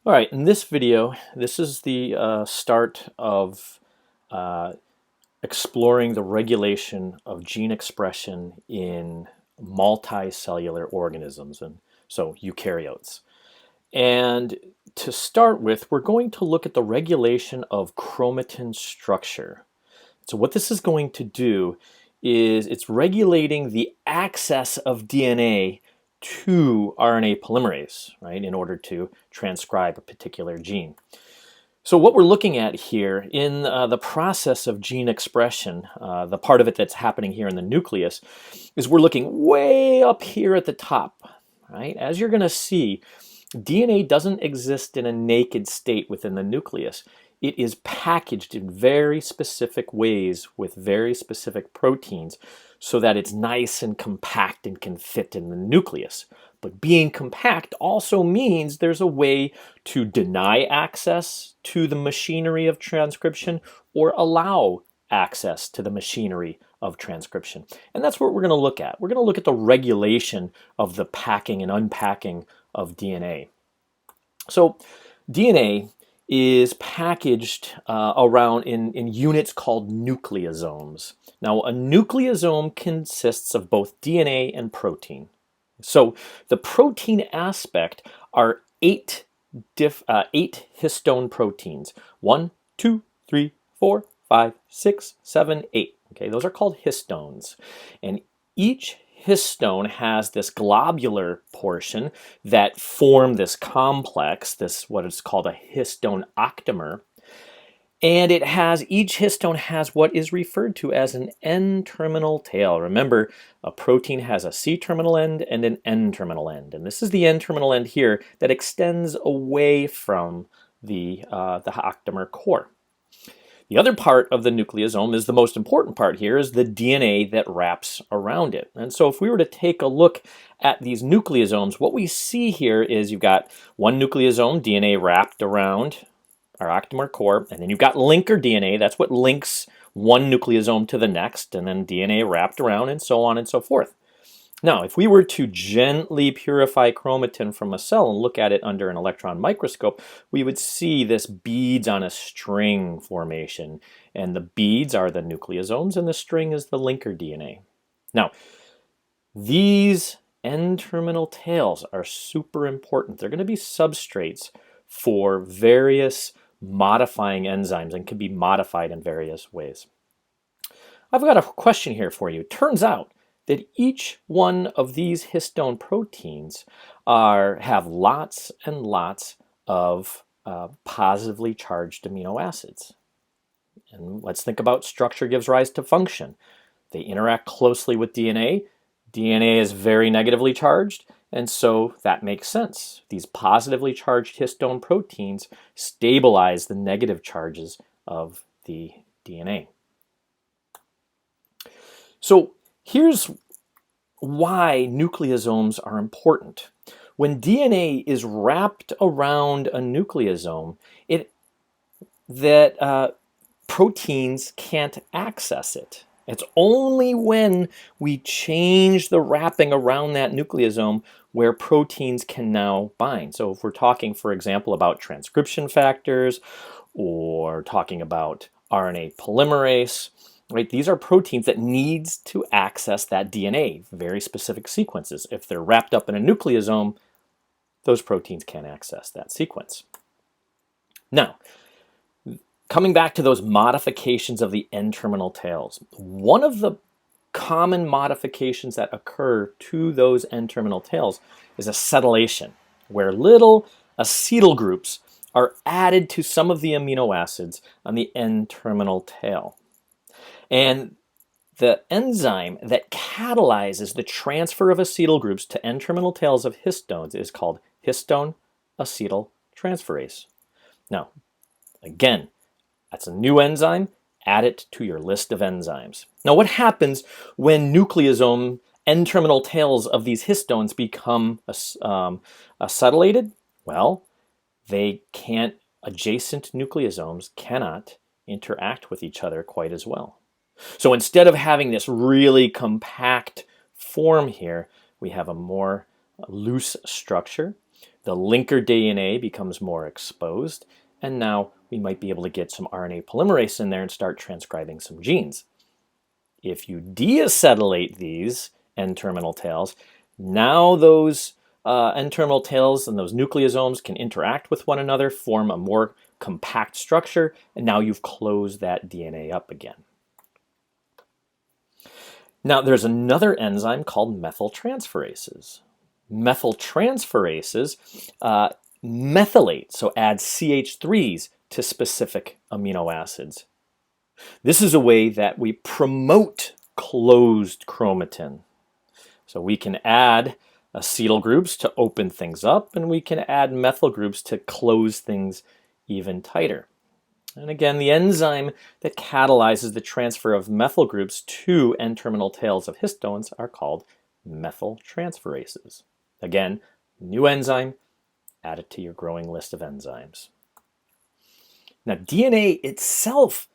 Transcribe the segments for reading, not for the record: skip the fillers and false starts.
All right, in this video, this is the start of uh, exploring the regulation of gene expression in multicellular organisms, and so eukaryotes. And to start with, we're going to look at the regulation of chromatin structure. So what this is going to do is it's regulating the access of DNA to RNA polymerase, right, in order to transcribe a particular gene. So what we're looking at here in the process of gene expression, the part of it that's happening here in the nucleus, is we're looking way up here at the top, right? As you're going to see, DNA doesn't exist in a naked state within the nucleus. It is packaged in very specific ways with very specific proteins so that it's nice and compact and can fit in the nucleus. But being compact also means there's a way to deny access to the machinery of transcription or allow access to the machinery of transcription. And that's what we're going to look at. We're going to look at the regulation of the packing and unpacking of DNA. So DNA is packaged around in units called nucleosomes. Now, a nucleosome consists of both DNA and protein. So the protein aspect are eight histone proteins. 1, 2, 3, 4, 5, 6, 7, 8. Okay, those are called histones. And each histone has this globular portion that form this complex, this what is called a histone octamer. And each histone has what is referred to as an N-terminal tail. Remember, a protein has a C-terminal end and an N-terminal end. And this is the N-terminal end here that extends away from the octamer core. The other part of the nucleosome is the most important part here, is the DNA that wraps around it. And so if we were to take a look at these nucleosomes, what we see here is you've got one nucleosome, DNA wrapped around our octamer core, and then you've got linker DNA. That's what links one nucleosome to the next, and then DNA wrapped around, and so on and so forth. Now, if we were to gently purify chromatin from a cell and look at it under an electron microscope, we would see this beads on a string formation. And the beads are the nucleosomes, and the string is the linker DNA. Now, these N-terminal tails are super important. They're going to be substrates for various modifying enzymes and can be modified in various ways. I've got a question here for you. It turns out that each one of these histone proteins have lots and lots of positively charged amino acids. And let's think about structure gives rise to function. They interact closely with DNA. DNA is very negatively charged, and so that makes sense. These positively charged histone proteins stabilize the negative charges of the DNA. So here's why nucleosomes are important. When DNA is wrapped around a nucleosome, proteins can't access it. It's only when we change the wrapping around that nucleosome where proteins can now bind. So if we're talking, for example, about transcription factors or talking about RNA polymerase, right? These are proteins that needs to access that DNA, very specific sequences. If they're wrapped up in a nucleosome, those proteins can't access that sequence. Now, coming back to those modifications of the N-terminal tails, one of the common modifications that occur to those N-terminal tails is acetylation, where little acetyl groups are added to some of the amino acids on the N-terminal tail. And the enzyme that catalyzes the transfer of acetyl groups to N-terminal tails of histones is called histone acetyltransferase. Now, again, that's a new enzyme. Add it to your list of enzymes. Now, what happens when nucleosome N-terminal tails of these histones become acetylated? Well, adjacent nucleosomes cannot interact with each other quite as well. So instead of having this really compact form here, we have a more loose structure. The linker DNA becomes more exposed, and now we might be able to get some RNA polymerase in there and start transcribing some genes. If you deacetylate these N-terminal tails, now those N-terminal tails and those nucleosomes can interact with one another, form a more compact structure, and now you've closed that DNA up again. Now there's another enzyme called methyltransferases. Methyltransferases methylate, so add CH3s to specific amino acids. This is a way that we promote closed chromatin. So we can add acetyl groups to open things up, and we can add methyl groups to close things even tighter. And again, the enzyme that catalyzes the transfer of methyl groups to N-terminal tails of histones are called methyltransferases. Again, new enzyme, add it to your growing list of enzymes. Now, DNA itself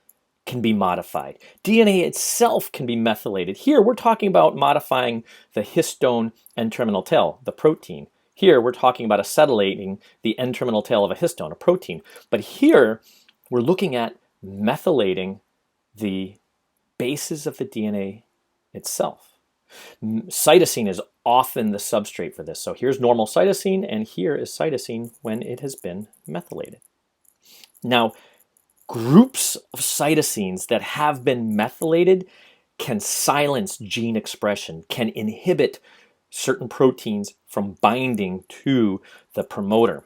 can be modified. DNA itself can be methylated. Here, we're talking about modifying the histone N-terminal tail, the protein. Here, we're talking about acetylating the N-terminal tail of a histone, a protein. But here, we're looking at methylating the bases of the DNA itself. Cytosine is often the substrate for this. So here's normal cytosine, and here is cytosine when it has been methylated. Now, groups of cytosines that have been methylated can silence gene expression, can inhibit certain proteins from binding to the promoter.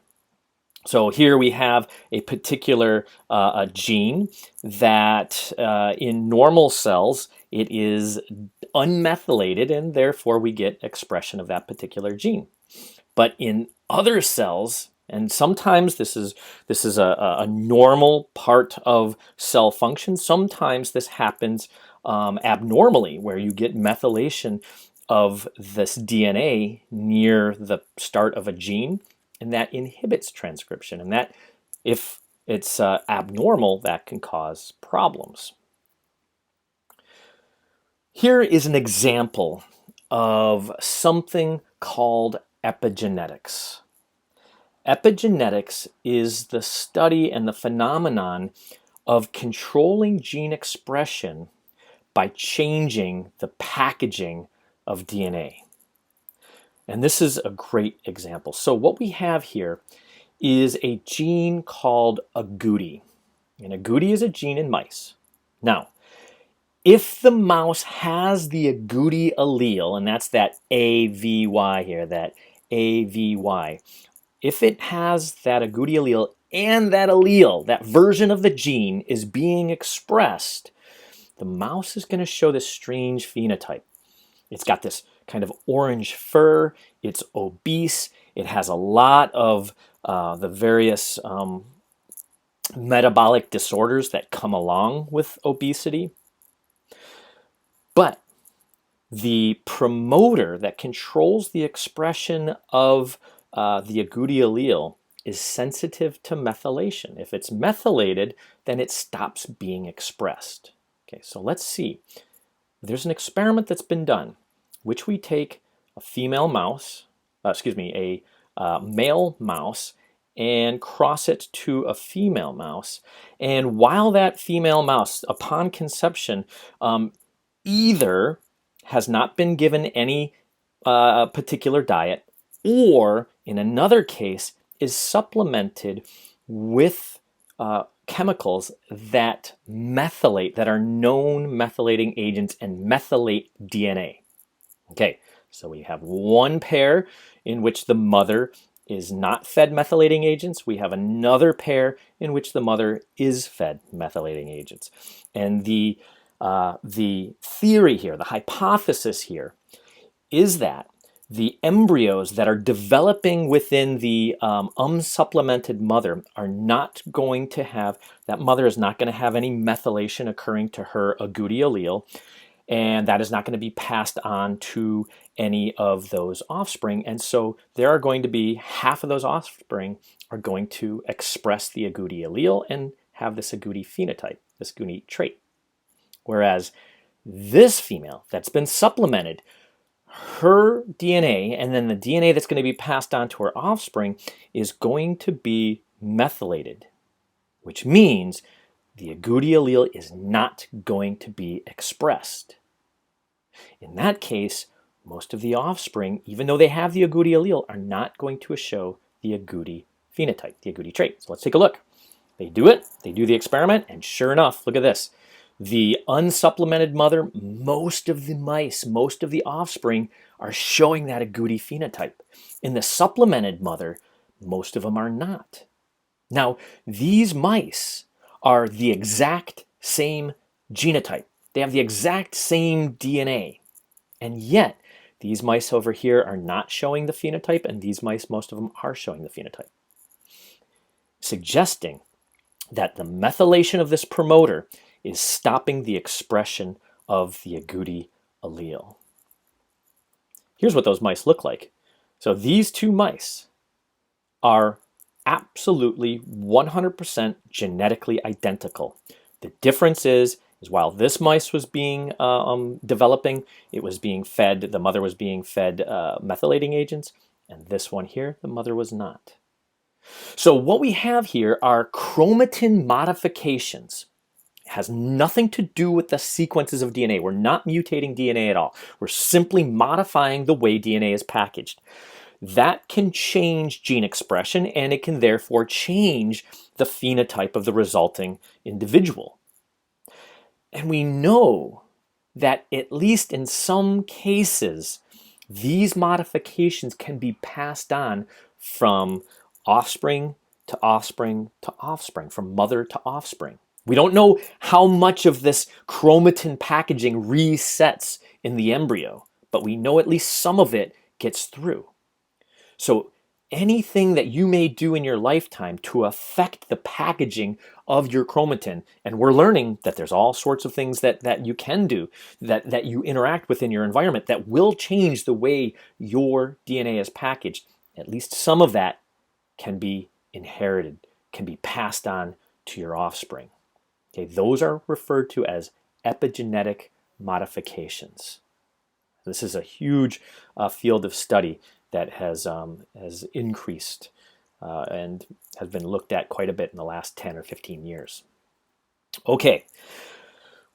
So here we have a particular a gene that in normal cells, it is unmethylated, and therefore we get expression of that particular gene. But in other cells, and sometimes this is a normal part of cell function, sometimes this happens abnormally, where you get methylation of this DNA near the start of a gene, and that inhibits transcription. And that, if it's abnormal, that can cause problems. Here is an example of something called epigenetics. Epigenetics is the study and the phenomenon of controlling gene expression by changing the packaging of DNA. And this is a great example. So what we have here is a gene called Agouti. And Agouti is a gene in mice. Now, if the mouse has the Agouti allele, and that's that AVY here, that AVY, if it has that Agouti allele and that allele, that version of the gene is being expressed, the mouse is going to show this strange phenotype. It's got this kind of orange fur, it's obese, it has a lot of the various metabolic disorders that come along with obesity. But the promoter that controls the expression of the Agouti allele is sensitive to methylation. If it's methylated, then it stops being expressed. Okay, so let's see. There's an experiment that's been done, which we take a female mouse, a male mouse, and cross it to a female mouse. And while that female mouse, upon conception, either has not been given any particular diet, or in another case is supplemented with chemicals that methylate, that are known methylating agents and methylate DNA. Okay, so we have one pair in which the mother is not fed methylating agents. We have another pair in which the mother is fed methylating agents. And the theory here, the hypothesis here, is that the embryos that are developing within the unsupplemented mother are not going to have, that mother is not going to have any methylation occurring to her Agouti allele, and that is not going to be passed on to any of those offspring. And so there are going to be half of those offspring are going to express the Agouti allele and have this Agouti phenotype, this Agouti trait. Whereas this female that's been supplemented, her DNA and then the DNA that's going to be passed on to her offspring is going to be methylated, which means the agouti allele is not going to be expressed. In that case, most of the offspring, even though they have the agouti allele, are not going to show the agouti phenotype, the agouti trait. So let's take a look. They do it, they do the experiment, and sure enough, look at this. The unsupplemented mother, most of the mice, most of the offspring are showing that agouti phenotype. In the supplemented mother, most of them are not. Now, these mice are the exact same genotype. They have the exact same DNA. And yet, these mice over here are not showing the phenotype, and these mice, most of them, are showing the phenotype, suggesting that the methylation of this promoter is stopping the expression of the agouti allele. Here's what those mice look like. So these two mice are absolutely 100% genetically identical. The difference is while this mice was being developing, it was being fed, the mother was being fed methylating agents, and this one here, the mother was not. So what we have here are chromatin modifications. It has nothing to do with the sequences of DNA. We're not mutating DNA at all. We're simply modifying the way DNA is packaged. That can change gene expression, and it can therefore change the phenotype of the resulting individual. And we know that at least in some cases, these modifications can be passed on from offspring to offspring to offspring, from mother to offspring. We don't know how much of this chromatin packaging resets in the embryo, but we know at least some of it gets through. So anything that you may do in your lifetime to affect the packaging of your chromatin, and we're learning that there's all sorts of things that you can do, that you interact with in your environment that will change the way your DNA is packaged. At least some of that can be inherited, can be passed on to your offspring. Okay, those are referred to as epigenetic modifications. This is a huge field of study that has increased and has been looked at quite a bit in the last 10 or 15 years. Okay,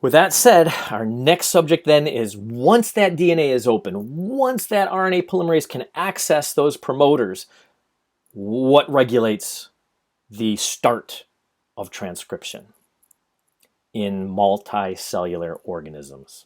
with that said, our next subject then is once that DNA is open, once that RNA polymerase can access those promoters, what regulates the start of transcription in multicellular organisms?